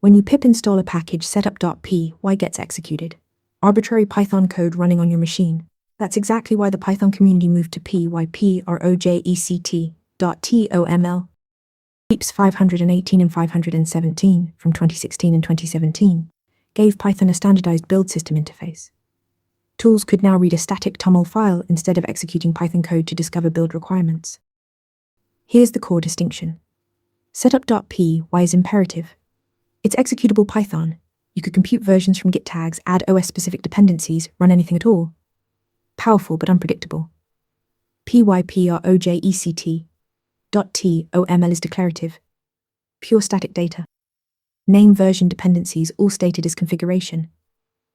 When you pip install a package, setup.py gets executed. Arbitrary Python code running on your machine. That's exactly why the Python community moved to pyproject.toml. Peeps 518 and 517 from 2016 and 2017 gave Python a standardized build system interface. Tools could now read a static TOML file instead of executing Python code to discover build requirements. Here's the core distinction. Setup.py is imperative. It's executable Python. You could compute versions from Git tags, add OS-specific dependencies, run anything at all. Powerful but unpredictable. pyproject.toml is declarative. Pure static data. Name version dependencies all stated as configuration.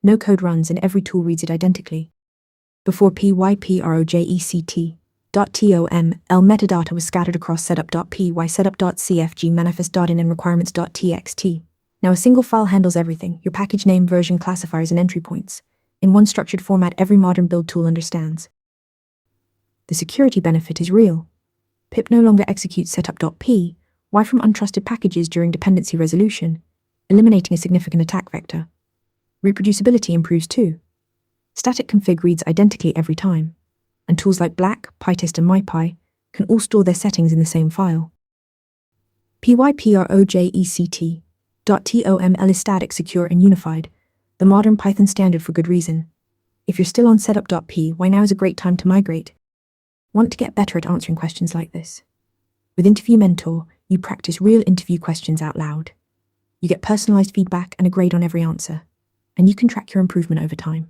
No code runs and every tool reads it identically. Before pyproject.toml metadata was scattered across setup.py, setup.cfg, manifest.in, and requirements.txt. Now a single file handles everything: your package name, version, classifiers, and entry points, in one structured format every modern build tool understands. The security benefit is real. pip no longer executes setup.py from untrusted packages during dependency resolution, eliminating a significant attack vector. Reproducibility improves too. Static config reads identically every time, and tools like Black, PyTest, and MyPy can all store their settings in the same file. pyproject.toml is static, secure, and unified, the modern Python standard for good reason. If you're still on setup.py, now is a great time to migrate. Want to get better at answering questions like this? With Interview Mentor, you practice real interview questions out loud. You get personalized feedback and a grade on every answer, and you can track your improvement over time.